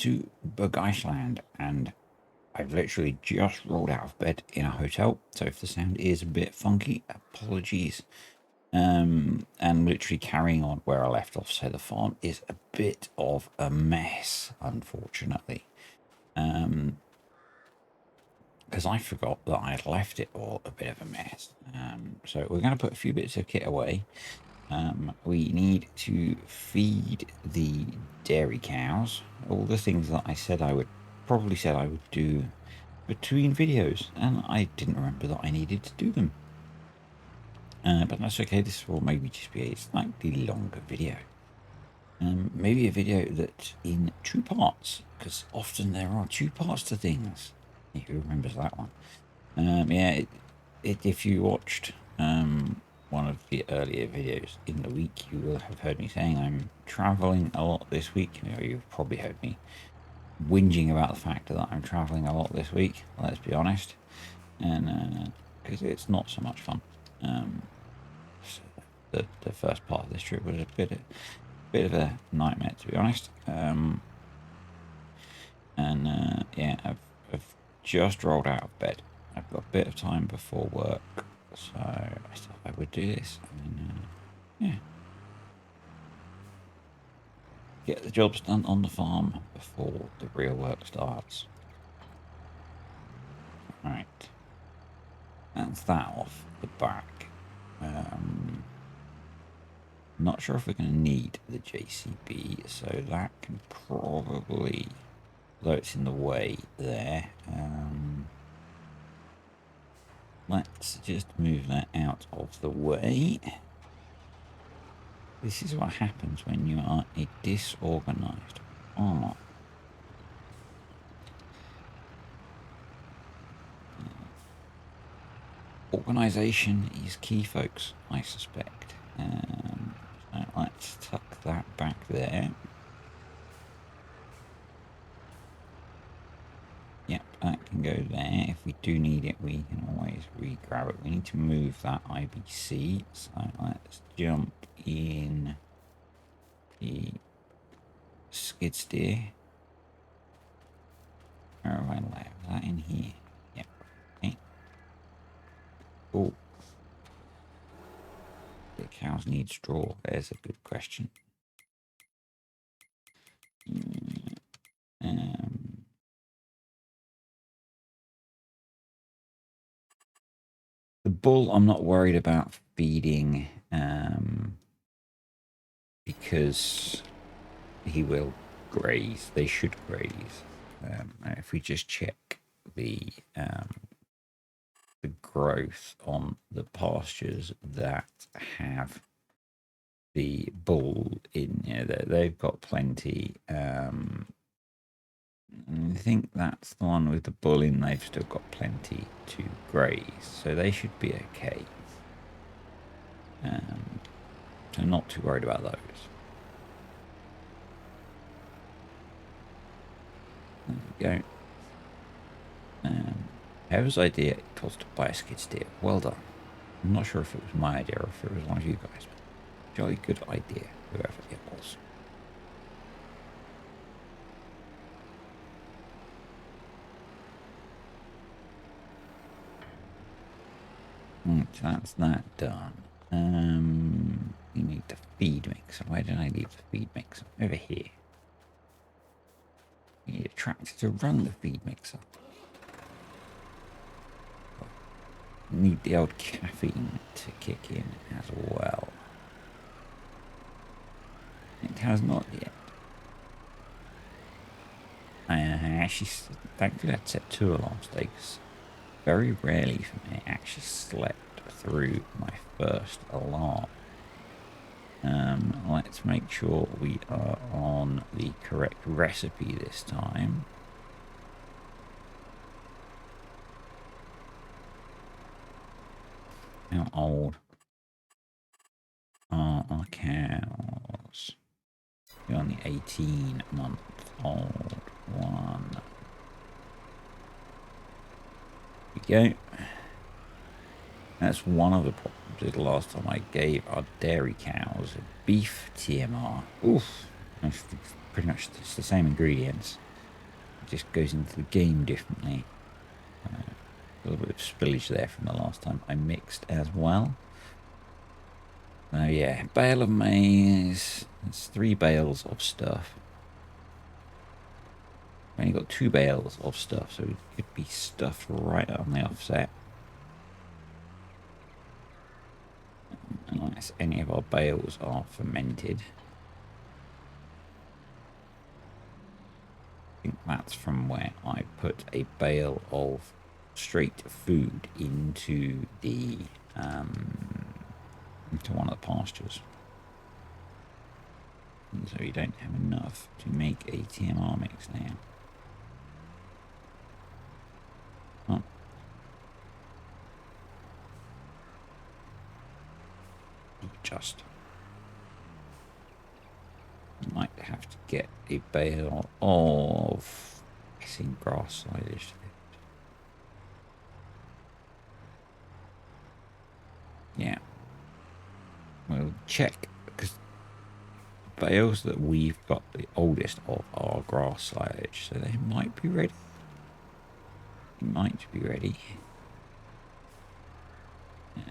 to Bergisch, and I've literally just rolled out of bed in a hotel, so if the sound is a bit funky, apologies. And literally carrying on where I left off, so the farm is a bit of a mess, unfortunately. Because I forgot that I had left it all a bit of a mess. So we're going to put a few bits of kit away. We need to feed the dairy cows, all the things that I said I would do between videos, and I didn't remember that I needed to do them. But that's okay. This will maybe just be a slightly longer video. Maybe a video that in two parts, because often there are two parts to things. Who remembers that one? Yeah, if you watched one of the earlier videos in the week, you will have heard me saying I'm traveling a lot this week. You know, you've probably heard me whinging about the fact that I'm traveling a lot this week, let's be honest, and because it's not so much fun. So the first part of this trip was a bit of a nightmare, to be honest. Yeah, I've just rolled out of bed. I've got a bit of time before work, so I thought I would do this. Yeah, get the jobs done on the farm before the real work starts. Right, that's that off the back. Not sure if we're going to need the JCB, so that can probably, though it's in the way there. Let's just move that out of the way. This is what happens when you are a disorganized farmer. Organisation is key, folks, I suspect. So let's tuck that back there. Yep, that can go there. If we do need it, we can always re-grab it. We need to move that IBC, so let's jump in the skid steer. Where have I left that? In here. Yep. Okay. Oh. The cows need straw. There's a good question. The bull I'm not worried about feeding because he will graze. They should graze. If we just check the growth on the pastures that have the bull in, you know, they've got plenty. I think that's the one with the bull in. They've still got plenty to graze, so they should be okay. So not too worried about those. There we go. Whoever's idea it was to buy a skid steer, well done. I'm not sure if it was my idea or if it was one of you guys, but jolly good idea, whoever it was. Right, so that's that done. We need the feed mixer. Where did I leave the feed mixer? Over here. We need a tractor to run the feed mixer. Need the old caffeine to kick in as well. It has not yet. I actually, thankfully I set 2 alarms today, because very rarely for me I actually slept through my first alarm. Let's make sure we are on the correct recipe this time. How old are our cows? We're on the 18-month-old one. There we go. That's one of the problems. The last time I gave our dairy cows beef TMR. Oof. That's pretty much the same ingredients. just goes into the game differently. A little bit of spillage there from the last time I mixed as well. Oh yeah, bale of maize. It's 3 bales of stuff. I've only got 2 bales of stuff, so it could be stuffed right on the offset. Unless any of our bales are fermented. I think that's from where I put a bale of straight food into the into one of the pastures. And so you don't have enough to make a TMR mix now. Oh. Just might have to get a bale of grass silage. Yeah, we'll check, because the bales that we've got the oldest of are grass silage, so they might be ready. Might be ready. Yeah.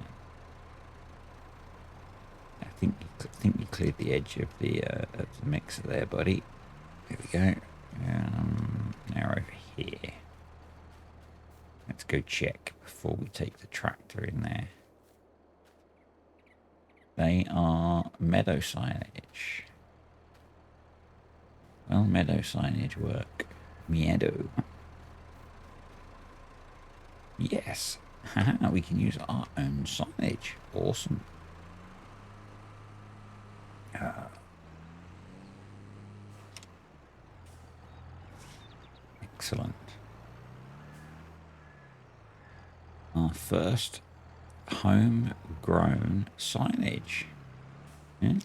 I think you cleared the edge of the mixer there, buddy. There we go. Now over here. Let's go check before we take the tractor in there. They are meadow silage. Well, meadow silage work. Meadow. Yes. Haha, we can use our own silage. Awesome. Excellent. Our first homegrown silage. Yeah.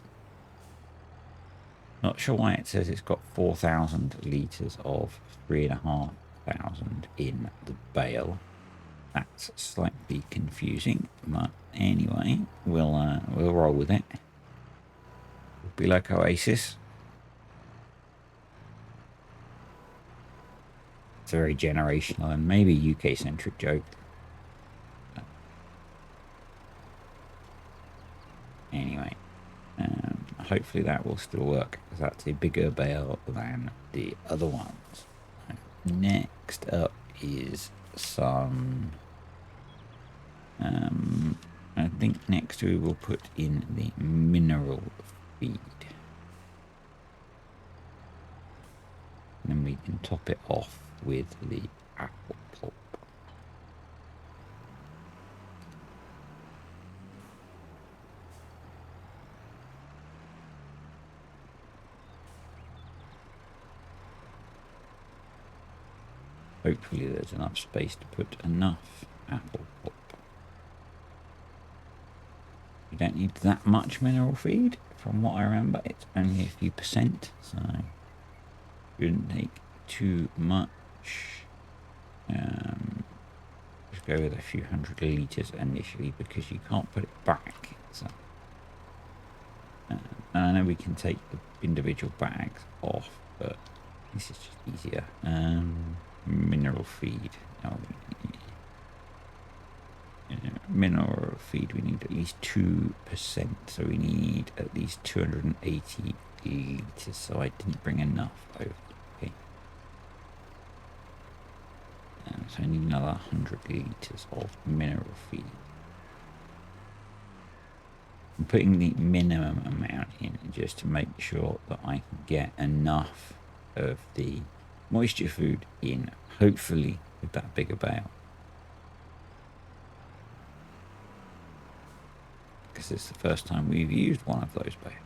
Not sure why it says it's got 4,000 litres of 3,500 in the bale. That's slightly confusing, but anyway, we'll roll with it. It'll be like Oasis. It's a very generational and maybe UK-centric joke. Anyway, hopefully that will still work, because that's a bigger bale than the other ones. Next up is some... I think next we will put in the mineral feed. And then we can top it off with the apple pulp. Hopefully there's enough space to put enough apple pulp. You don't need that much mineral feed. From what I remember, it's only a few percent, so shouldn't take too much. Just go with a few hundred litres initially, because you can't put it back. So, and I know we can take the individual bags off, but this is just easier. Mineral feed. Oh, mineral feed, we need at least 2%, so we need at least 280 litres, so I didn't bring enough over. Okay. So I need another 100 litres of mineral feed. I'm putting the minimum amount in just to make sure that I can get enough of the moisture food in, hopefully with that bigger bale. Because it's the first time we've used one of those bales.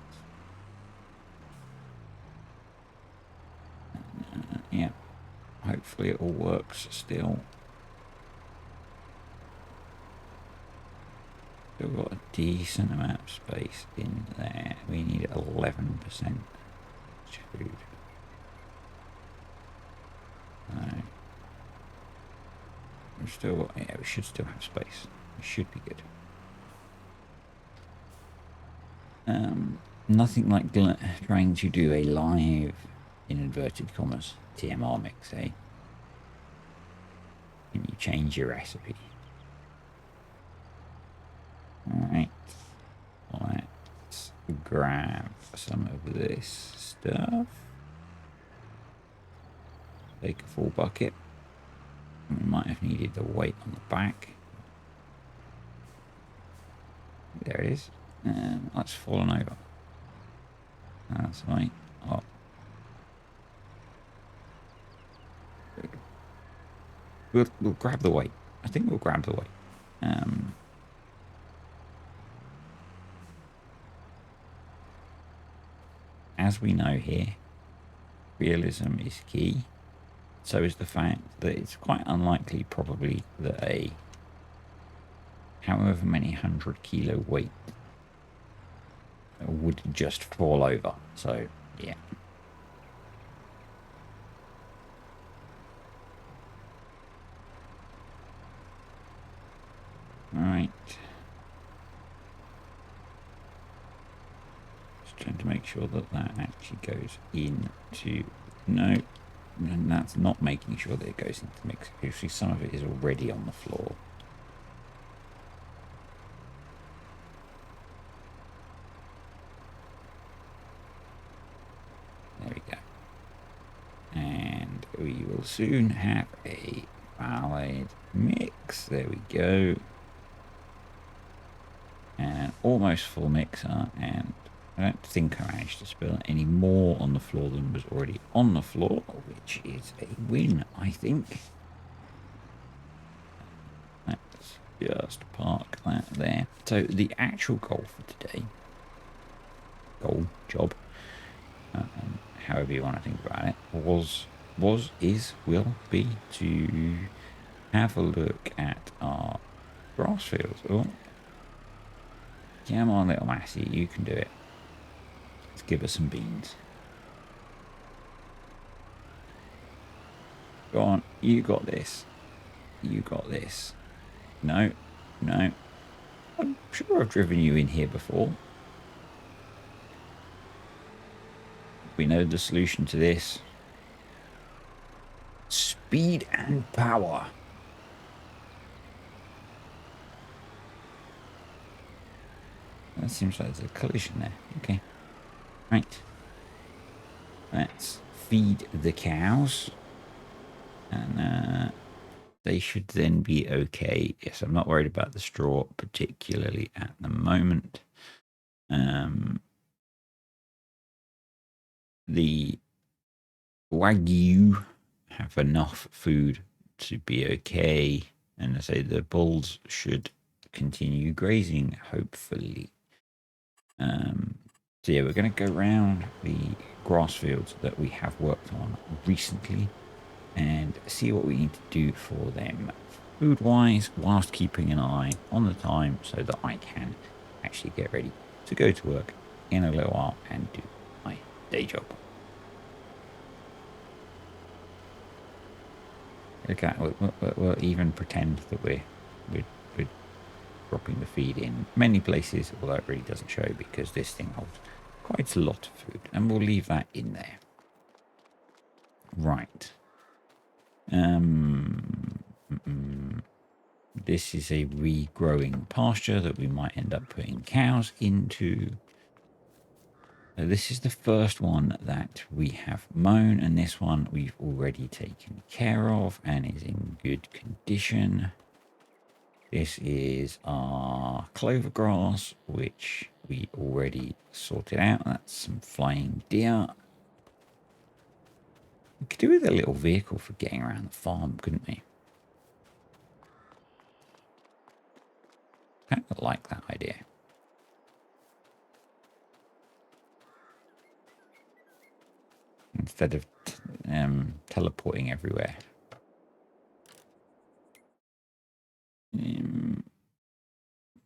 Yeah, hopefully it all works still. We've got a decent amount of space in there. We need 11% food. We've still got, yeah, we should still have space. We should be good. Nothing like trying to do a live in inverted commas, TMR mix, eh? Can you change your recipe? Alright. Let's grab some of this stuff. Take a full bucket. We might have needed the weight on the back. There it is. And that's fallen over. That's right. Oh. We'll grab the weight. I think we'll grab the weight. As we know here, realism is key. So is the fact that it's quite unlikely, probably, that a however many 100-kilo weight would just fall over. So, yeah. Alright. Just trying to make sure that that actually goes into... No. And that's not making sure that it goes into the mix. Actually, some of it is already on the floor. There we go. And we will soon have a valid mix. There we go. And almost full mixer. And I don't think I managed to spill any more on the floor than was already on the floor, which is a win, I think. Let's just park that there. So the actual goal for today, job, however you want to think about it, will be to have a look at our grass fields. Oh, come on, little Massey, you can do it. Let's give us some beans. Go on, you got this. You got this. No. I'm sure I've driven you in here before. We know the solution to this. Speed and power. That seems like there's a collision there. Okay. Right. Let's feed the cows. And they should then be okay. Yes, I'm not worried about the straw, particularly at the moment. The Wagyu have enough food to be okay. And I say the bulls should continue grazing, hopefully. So yeah, we're going to go around the grass fields that we have worked on recently and see what we need to do for them food-wise, whilst keeping an eye on the time so that I can actually get ready to go to work in a little while and do my day job. Okay, we'll even pretend that we're dropping the feed in many places, although it really doesn't show because this thing holds quite a lot of food, and we'll leave that in there. Right. This is a regrowing pasture that we might end up putting cows into. This is the first one that we have mown, and this one we've already taken care of and is in good condition. This is our clover grass, which we already sorted out. That's some flying deer. We could do with a little vehicle for getting around the farm, couldn't we? Kind of like that idea. Instead of teleporting everywhere.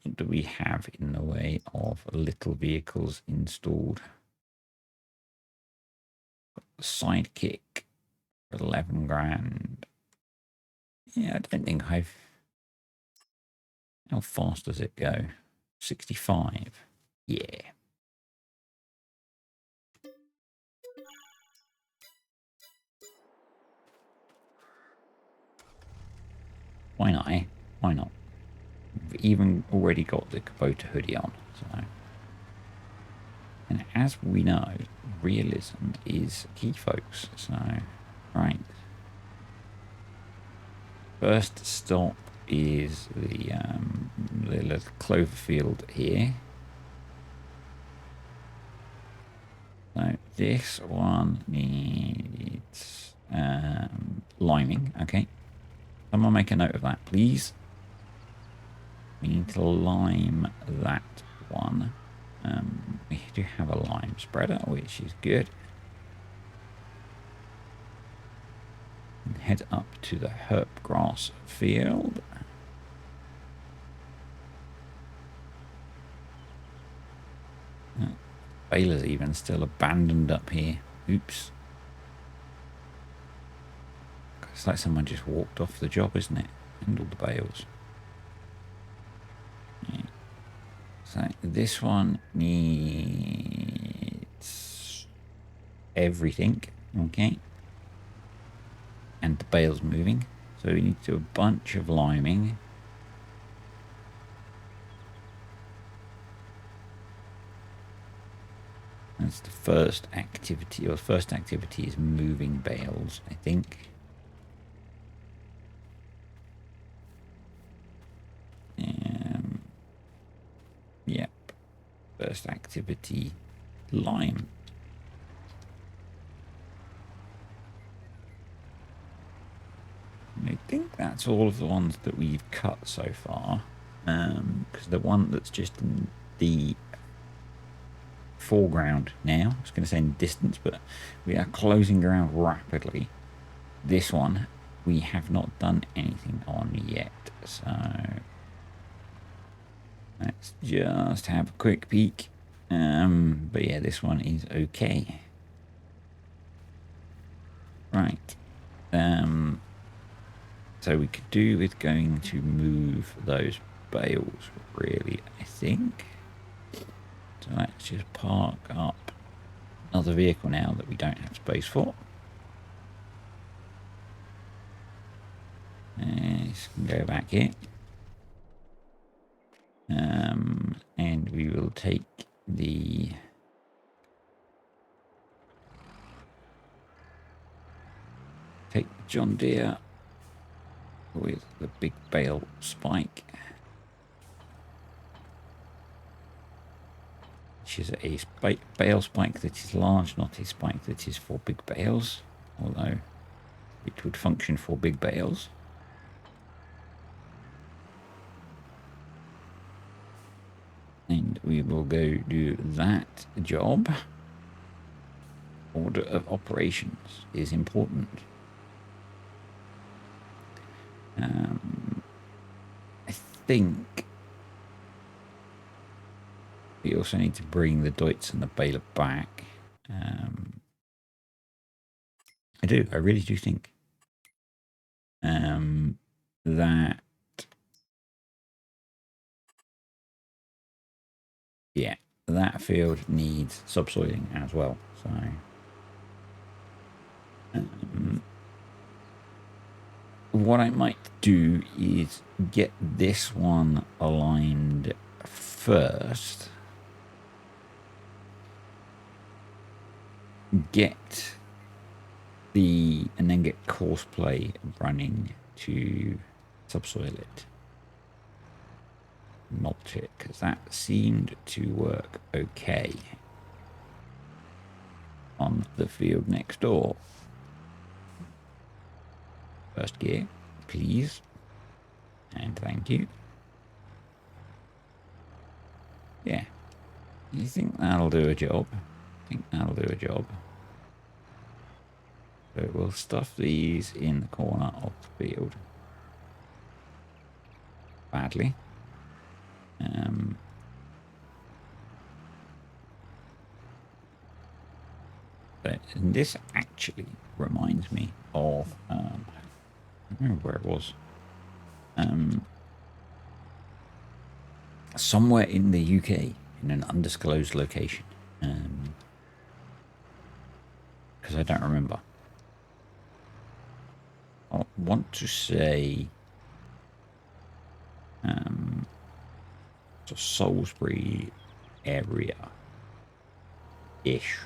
What do we have in the way of little vehicles installed? Sidekick for 11 grand. Yeah, I don't think I've... How fast does it go? 65. Yeah. Why not, eh? Why not? We've even already got the Kubota hoodie on, so... And as we know, realism is key, folks, so... Right. First stop is the little clover field here. So this one needs liming. Okay, someone make a note of that, please. We need to lime that one. We do have a lime spreader, which is good. And head up to the herb grass field. Baler's even still abandoned up here. Oops. It's like someone just walked off the job, isn't it? And all the bales. Yeah. So this one needs everything. Okay. And the bale's moving. So we need to do a bunch of liming. That's the first activity, or the first activity is moving bales, I think. Yep. First activity, lime. I think that's all of the ones that we've cut so far. Because the one that's just in the foreground now, I was going to say in distance, but we are closing ground rapidly. This one we have not done anything on yet, so let's just have a quick peek. But yeah, this one is okay. Right. So we could do with going to move those bales, really, I think. So let's just park up another vehicle now that we don't have space for. Let's go back here. And we will take the John Deere with the big bale spike, which is a bale spike that is large, not a spike that is for big bales, although it would function for big bales. And we will go do that job. Order of operations is important. I think we also need to bring the Deutz and the baler back. I do. I really do think that, yeah, that field needs subsoiling as well. So what I might do is get this one aligned first. And then get Courseplay running to subsoil it. Mulch it, because that seemed to work okay on the field next door. First gear, please. And thank you. Yeah. You think that'll do a job? I think that'll do a job. So we'll stuff these in the corner of the field. Badly. But this actually reminds me of, I don't remember where it was. Somewhere in the UK, in an undisclosed location. Because I don't remember. I want to say So Salisbury area ish,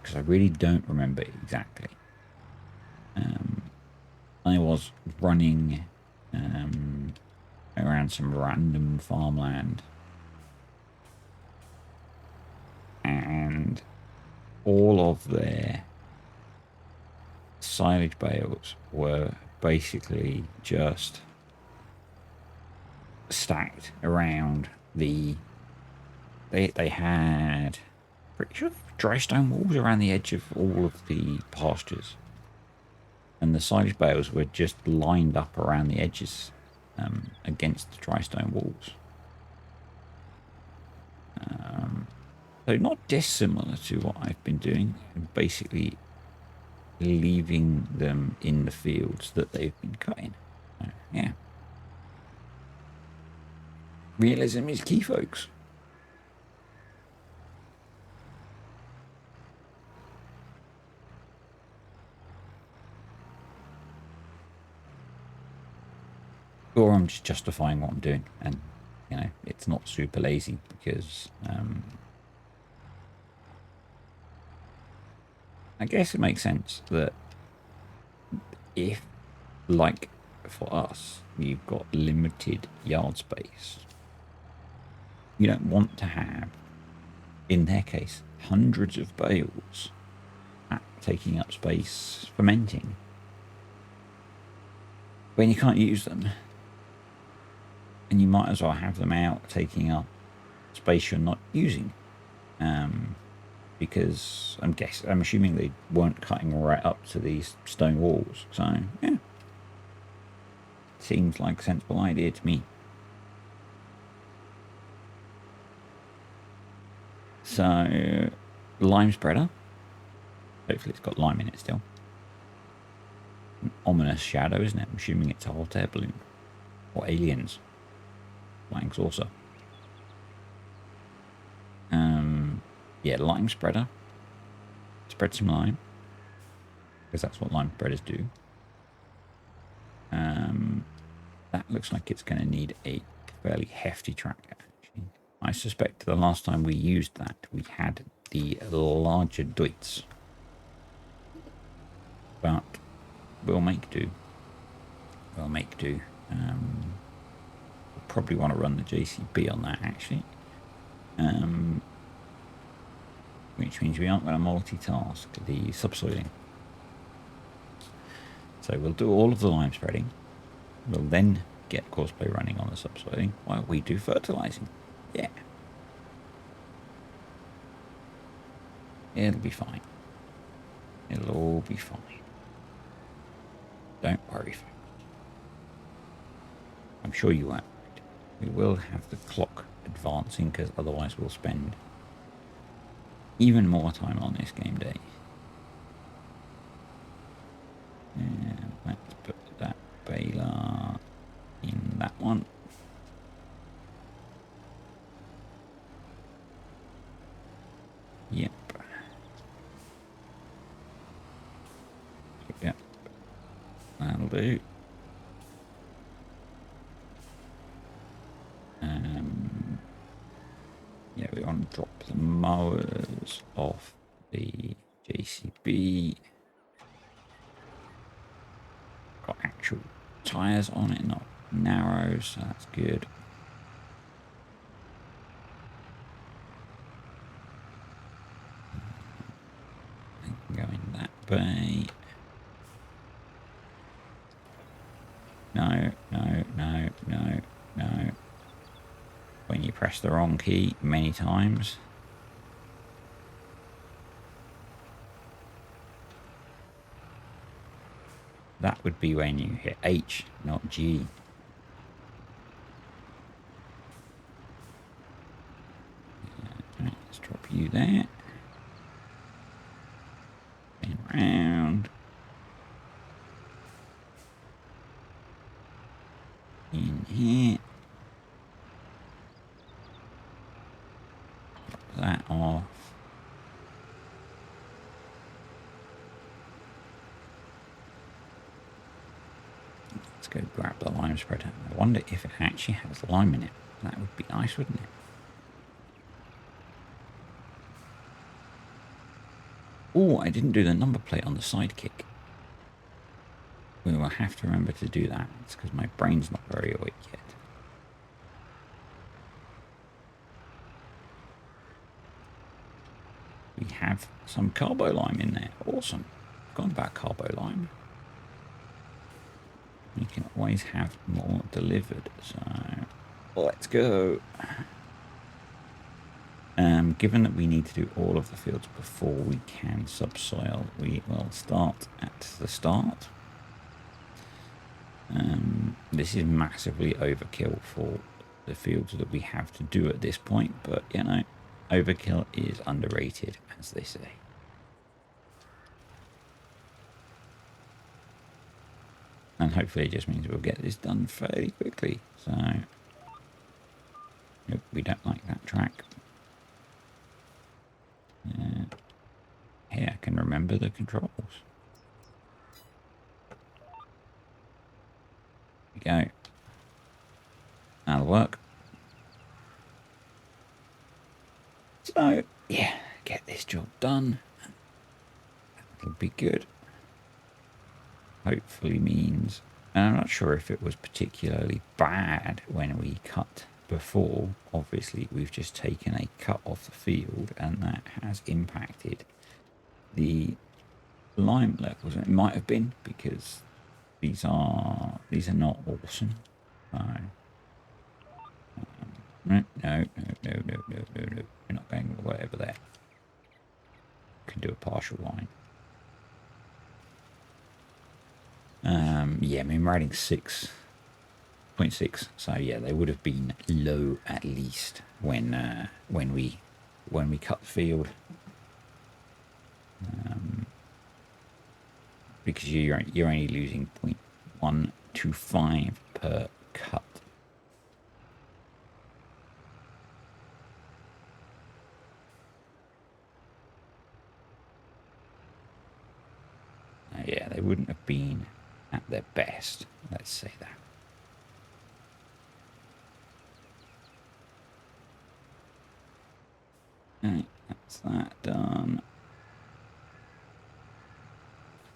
because I really don't remember exactly. I was running around some random farmland, and all of their silage bales were basically just stacked around the. They had pretty sure dry stone walls around the edge of all of the pastures, and the silage bales were just lined up around the edges against the dry stone walls. So not dissimilar to what I've been doing, basically leaving them in the fields that they've been cutting. So, yeah. Realism is key, folks. Or I'm just justifying what I'm doing, and you know it's not super lazy because I guess it makes sense that if, like for us, you've got limited yard space, you don't want to have, in their case, hundreds of bales taking up space fermenting when you can't use them, and you might as well have them out taking up space you're not using, because I'm assuming they weren't cutting right up to these stone walls. So yeah, seems like a sensible idea to me. So lime spreader. Hopefully it's got lime in it still. An ominous shadow, isn't it? I'm assuming it's a hot air balloon or aliens. Flying saucer. Yeah, lime spreader. Spread some lime, because that's what lime spreaders do. That looks like it's going to need a fairly hefty tracker. Actually, I suspect the last time we used that, we had the larger Deutz, but we'll make do. We'll make do. We'll probably want to run the JCB on that actually. Which means we aren't going to multitask the subsoiling. So we'll do all of the lime spreading. We'll then get Courseplay running on the subsoiling while we do fertilizing. Yeah. It'll be fine. It'll all be fine. Don't worry, folks. I'm sure you won't. We will have the clock advancing, because otherwise we'll spend even more time on this game day. And let's put that baler in that one. Yep. Yep. That'll do. Yeah, we want to drop the mowers off the JCB. Got actual tyres on it, not narrows, so that's good. Go in that bay. No, no, no, no, no. When you press the wrong key many times. That would be when you hit H, not G. Let's drop you there. Spin round. In here. Drop that off. go grab the lime spreader. I wonder if it actually has lime in it. That would be nice, wouldn't it? Oh, I didn't do the number plate on the sidekick. We will have to remember to do that. It's because my brain's not very awake yet. We have some carbo lime in there. Awesome. Forgot about carbo lime. We can always have more delivered. So let's go. Given that we need to do all of the fields before we can subsoil, we will start at the start. This is massively overkill for the fields that we have to do at this point, but you know, overkill is underrated, as they say. And hopefully it just means we'll get this done fairly quickly. So, nope, we don't like that track. Here, I can remember the controls. There we go. That'll work. So, yeah, get this job done. That'll be good. Hopefully means, and I'm not sure if it was particularly bad when we cut before. Obviously, we've just taken a cut off the field, and that has impacted the lime levels. It might have been because these are not awesome. So, no. We're not going way over there. Can do a partial line. Yeah, I mean, we're adding 6.6, so yeah, they would have been low at least when we cut the field, because you're only losing 0.125 per cut. Yeah, they wouldn't have been at their best, let's say that. Right, that's that done.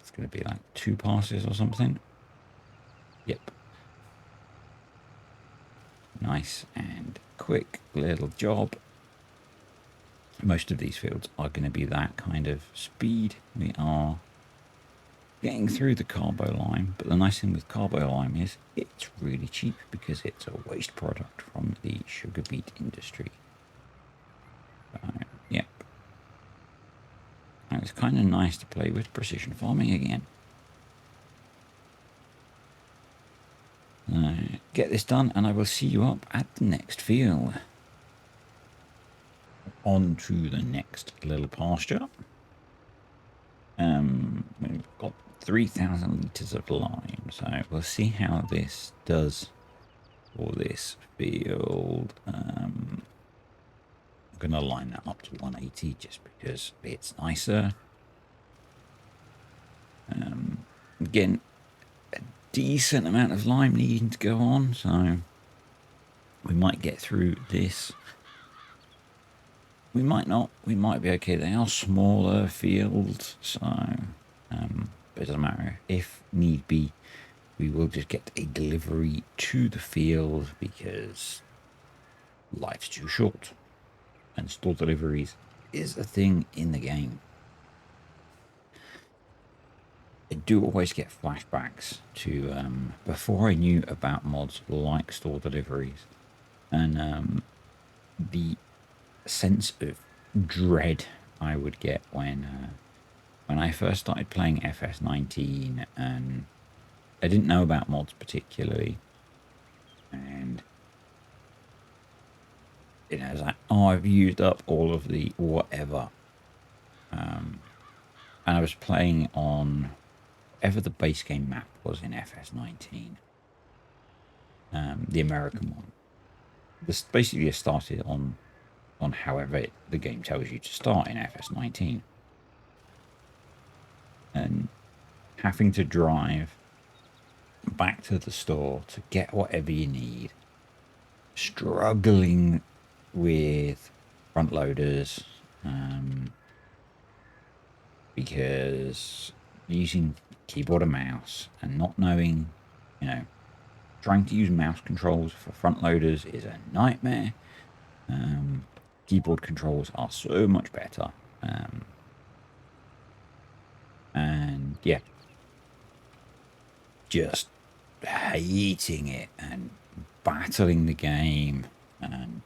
It's going to be like 2 passes or something. Yep. Nice and quick little job. Most of these fields are going to be that kind of speed. We are getting through the carbo lime, but the nice thing with carbo lime is it's really cheap because it's a waste product from the sugar beet industry. Yep. And it's kind of nice to play with precision farming again. Get this done and I will see you up at the next field. On to the next little pasture. We've got 3,000 litres of lime, so we'll see how this does for this field. I'm going to line that up to 180 just because it's nicer. Again, a decent amount of lime needing to go on, so we might get through this. We might not. We might be okay. They are smaller fields, so but it doesn't matter. If need be, we will just get a delivery to the field because life's too short, and store deliveries is a thing in the game. I do always get flashbacks to before I knew about mods like store deliveries, and the sense of dread I would get when I first started playing FS19, and I didn't know about mods particularly, and you know, it's like, oh, I've used up all of the whatever, and I was playing on whatever the base game map was in FS19, the American one. This basically started on however the game tells you to start in FS19. And having to drive back to the store to get whatever you need, struggling with front loaders, because using keyboard and mouse and not knowing, you know, trying to use mouse controls for front loaders is a nightmare. Keyboard controls are so much better. And yeah, just hating it and battling the game and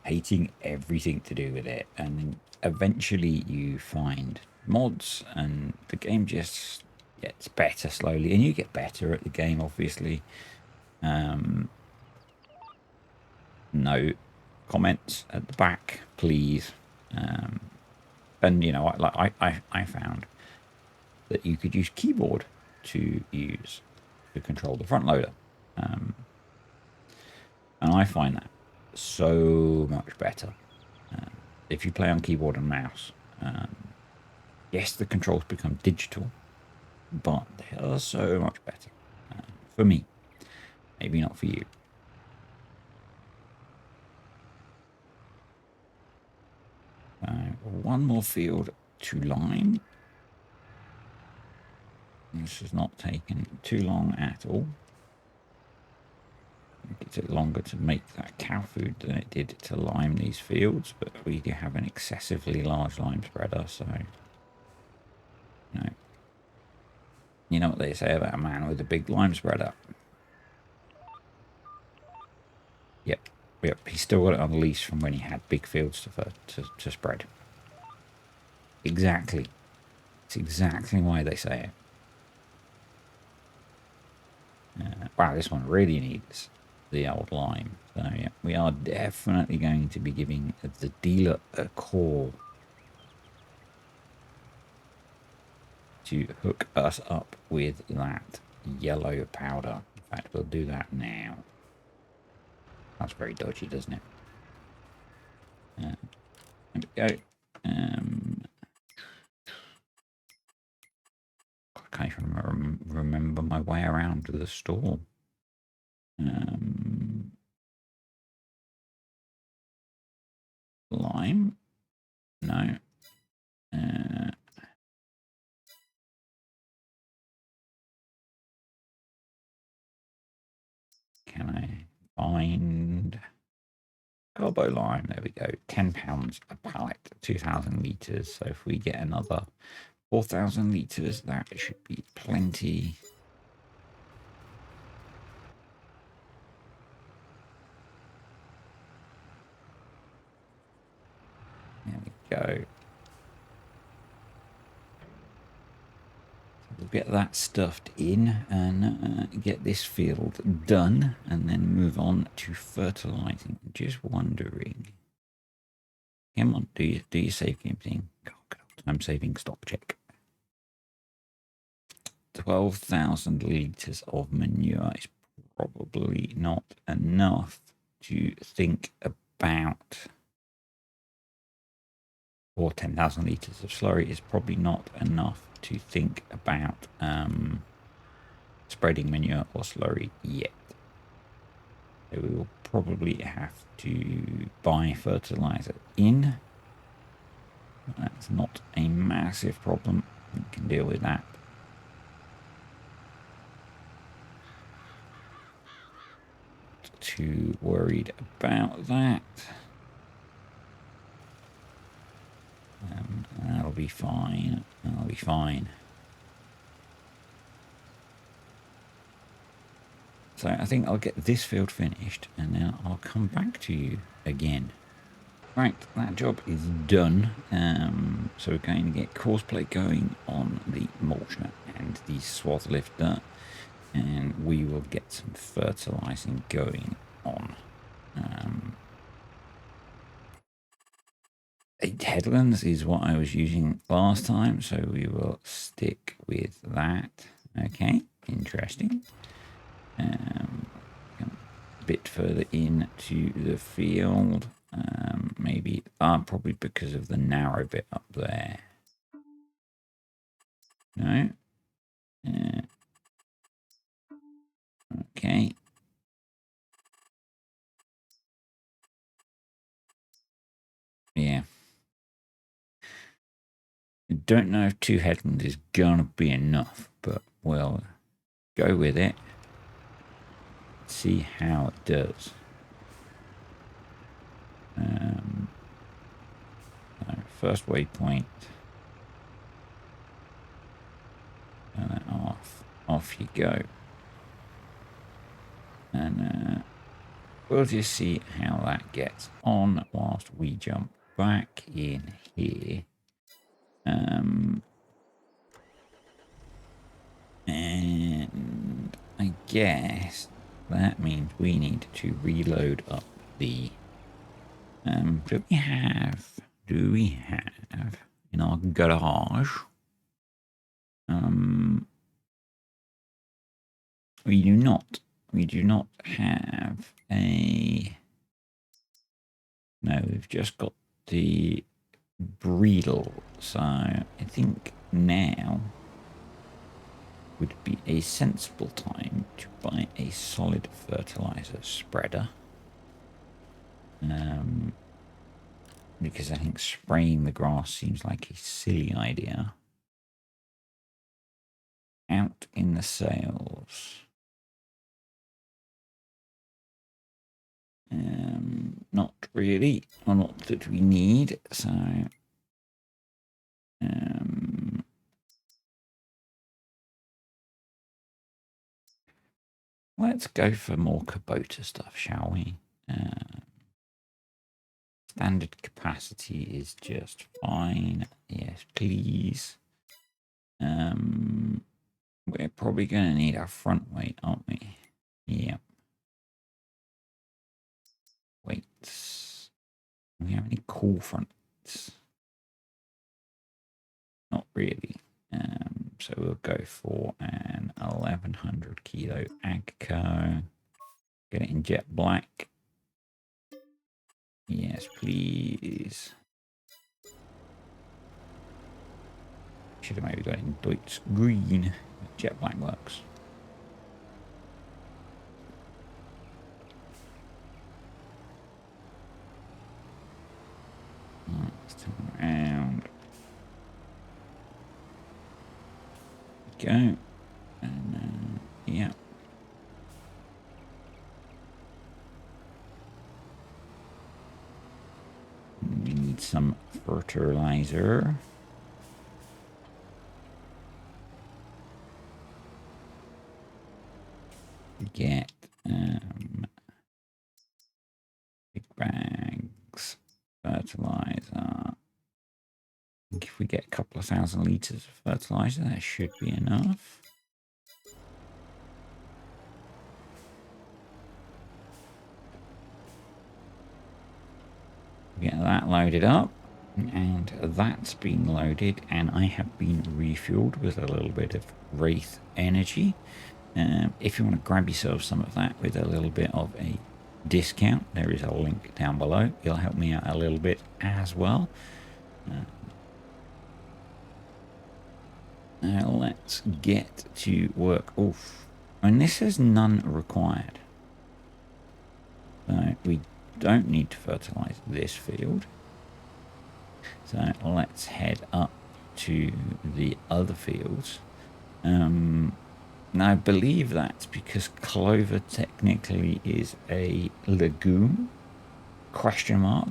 hating everything to do with it. And then eventually you find mods and the game just gets better slowly, and you get better at the game, obviously. No comments at the back, please. And you know, I found that you could use keyboard to control the front loader, and I find that so much better if you play on keyboard and mouse. Yes, the controls become digital, but they are so much better for me. Maybe not for you. One more field to lime. This has not taken too long at all. It took longer to make that cow food than it did to lime these fields, but we do have an excessively large lime spreader, so you know what they say about a man with a big lime spreader. Yep, he's still got it on lease from when he had big fields to spread. Exactly. It's exactly why they say it. Wow, this one really needs the old lime. So yeah, we are definitely going to be giving the dealer a call to hook us up with that yellow powder. In fact, we'll do that now. That's very dodgy, doesn't it? There we go. I can't even remember my way around to the store. Lime? No. Can I find Carbo lime? There we go. £10 a pallet, 2,000 litres. So if we get another 4,000 litres, that should be plenty. There we go. We'll get that stuffed in and get this field done, and then move on to fertilizing. Just wondering. Come on, do your save game thing. I'm saving stop check. 12,000 litres of manure is probably not enough to think about. Or 10,000 litres of slurry is probably not enough to think about spreading manure or slurry yet. So we will probably have to buy fertilizer in. That's not a massive problem. We can deal with that. Not too worried about that. That'll be fine. That'll be fine. So I think I'll get this field finished and then I'll come back to you again. Right, that job is done. So we're going to get course plate going on the mulcher and the swath lifter, and we will get some fertilizing going on. Headlands is what I was using last time, so we will stick with that. Okay, interesting. A bit further into the field, maybe probably because of the narrow bit up there. No, Okay. Yeah. I don't know if 2 headlands is gonna be enough, but we'll go with it. See how it does. So first waypoint. Turn that off. Off you go. And we'll just see how that gets on whilst we jump back in here. And I guess that means we need to reload up the... do we have in our garage? We do not. We do not have a... No, we've just got the Breedle. So I think now would be a sensible time to buy a solid fertilizer spreader. Because I think spraying the grass seems like a silly idea. Out in the sales. Not really, or not that we need, so let's go for more Kubota stuff, shall we? Standard capacity is just fine. Yes, please. We're probably going to need our front weight, aren't we? Yep. Weights. Do we have any cool fronts? Not really. So we'll go for an 1100 kilo Agco. Get it in jet black. Yes, please. Should have maybe got it in Deutsch green. Jet black works. Let's turn around. Go. And yeah. We need some fertilizer. Get big bags, fertilizer. I think if we get a couple of 1,000 litres of fertilizer, that should be enough. Get that loaded up, and that's been loaded, and I have been refueled with a little bit of Wraith energy. If you want to grab yourself some of that with a little bit of a discount, there is a link down below. It'll help me out a little bit as well. Now let's get to work. Oof. And this is none required. So we don't need to fertilize this field. So let's head up to the other fields. Now I believe that's because clover technically is a legume, question mark,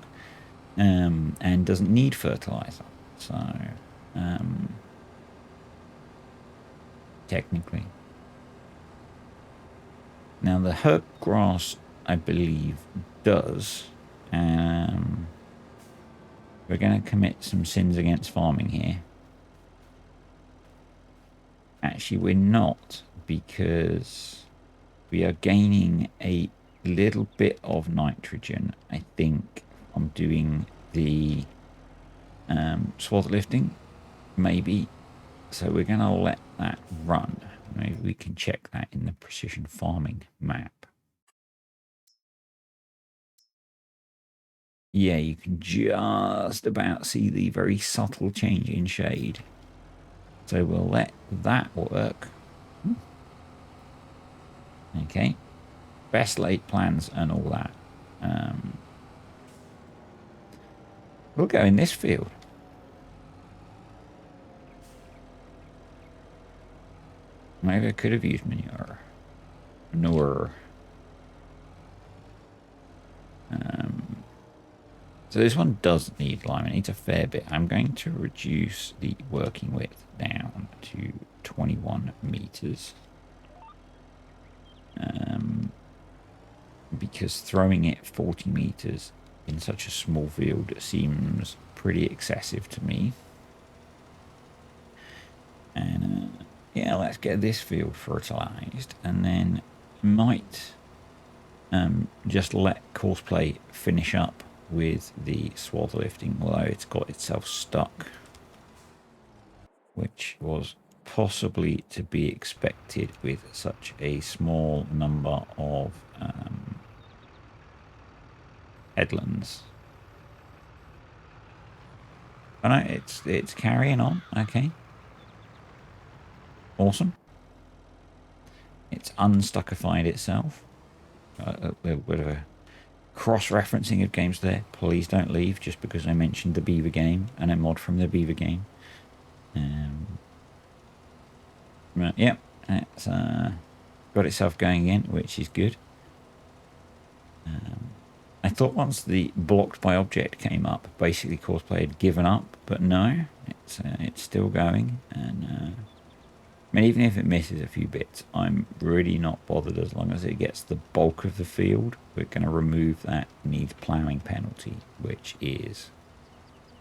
and doesn't need fertilizer. So technically. Now the herb grass, I believe, does. We're going to commit some sins against farming here. Actually, we're not, because we are gaining a little bit of nitrogen, I think, from doing the swath lifting, maybe. So we're going to let that run. Maybe we can check that in the precision farming map. Yeah, you can just about see the very subtle change in shade. So we'll let that work. Okay. Best laid plans and all that. We'll go in this field. Maybe I could have used manure. So this one does need lime. It needs a fair bit. I'm going to reduce the working width down to 21 meters. Because throwing it 40 meters in such a small field seems pretty excessive to me. And yeah, let's get this field fertilized, and then might just let Courseplay finish up with the swath lifting, although it's got itself stuck, which was possibly to be expected with such a small number of headlands. But no, it's carrying on. Okay, awesome. It's unstuckified itself. A bit of a cross-referencing of games there. Please don't leave just because I mentioned the Beaver game and a mod from the Beaver game. Yeah, it's got itself going again, which is good. I thought once the blocked by object came up, basically Courseplay had given up, but no, it's still going. And I mean, even if it misses a few bits, I'm really not bothered as long as it gets the bulk of the field. We're going to remove that needs ploughing penalty, which is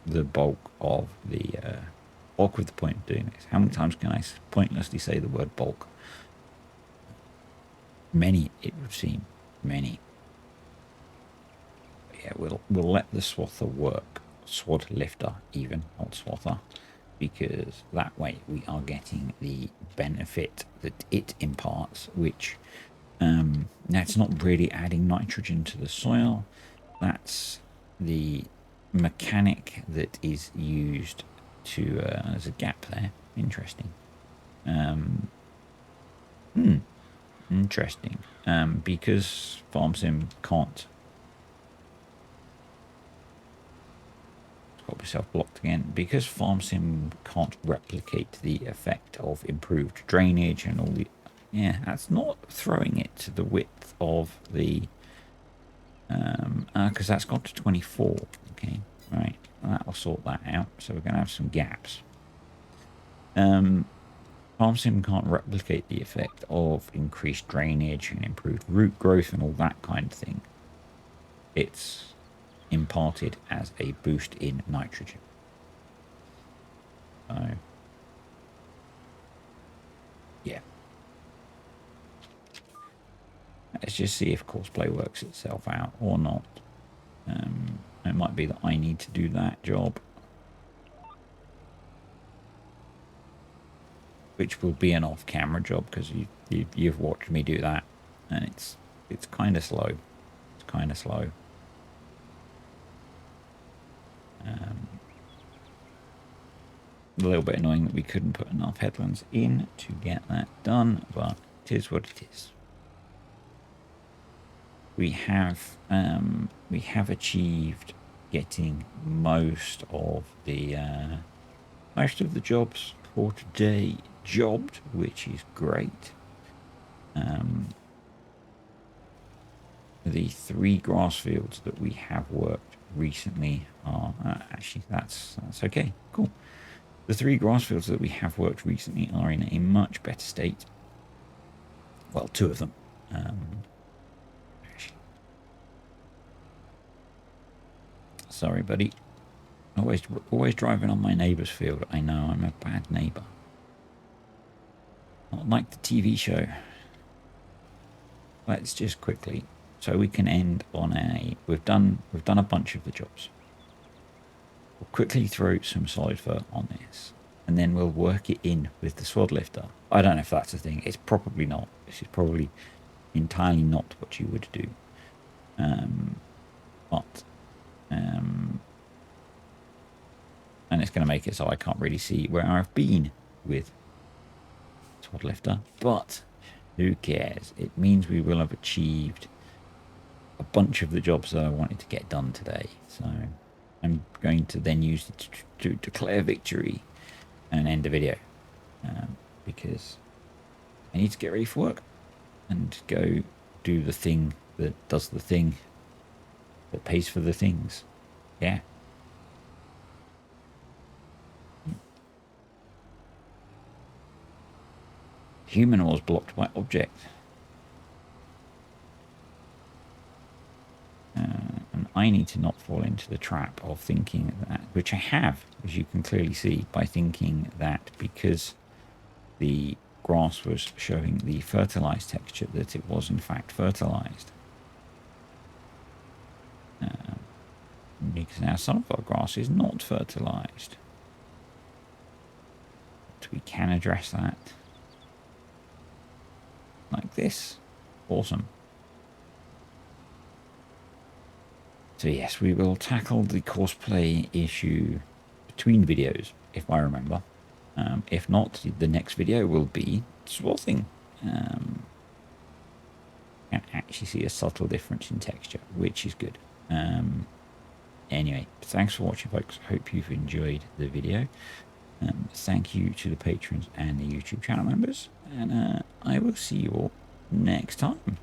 the bulk of the point of doing this. How many times can I pointlessly say the word bulk? Many, it would seem. Many. But yeah, we'll let the swather work. Swad lifter, even, not swather. Because that way we are getting the benefit that it imparts, which that's not really adding nitrogen to the soil. That's the mechanic that is used to there's a gap there. Interesting. Interesting. Because FarmSim can't. Got myself blocked again. Because FarmSim can't replicate the effect of improved drainage and all the. Yeah, that's not throwing it to the width of the. Because that's got to 24. Okay, right. Well, that will sort that out. So we're going to have some gaps. FarmSim can't replicate the effect of increased drainage and improved root growth and all that kind of thing. It's imparted as a boost in nitrogen. So, yeah. Let's just see if Courseplay works itself out or not. It might be that I need to do that job, which will be an off-camera job because you've watched me do that, and it's kind of slow. It's kind of slow. A little bit annoying that we couldn't put enough headlands in to get that done, but it is what it is. We have achieved getting most of the jobs for today jobbed, which is great. The 3 grass fields that we have worked recently are actually that's okay, cool. The 3 grass fields that we have worked recently are in a much better state. Well, 2 of them. Sorry, buddy. Always driving on my neighbour's field. I know I'm a bad neighbour. Not like the TV show. Let's just quickly, so we can end on a. We've done a bunch of the jobs. We'll quickly throw some solid fur on this, and then we'll work it in with the sword lifter. I don't know if that's a thing. It's probably not. This is probably entirely not what you would do. And it's going to make it so I can't really see where I've been with sword lifter. But Who cares? It means we will have achieved a bunch of the jobs that I wanted to get done today. So I'm going to then use it to declare victory and end the video, because I need to get ready for work and go do the thing that does the thing that pays for the things. Yeah. Human was blocked by object. And I need to not fall into the trap of thinking that, which I have, as you can clearly see, by thinking that because the grass was showing the fertilized texture, that it was in fact fertilized. Because now some of our grass is not fertilized. But we can address that like this. Awesome. So yes, we will tackle the cosplay issue between videos, if I remember. If not, the next video will be swathing. You can actually see a subtle difference in texture, which is good. Anyway, thanks for watching, folks. Hope you've enjoyed the video. Thank you to the patrons and the YouTube channel members. And I will see you all next time.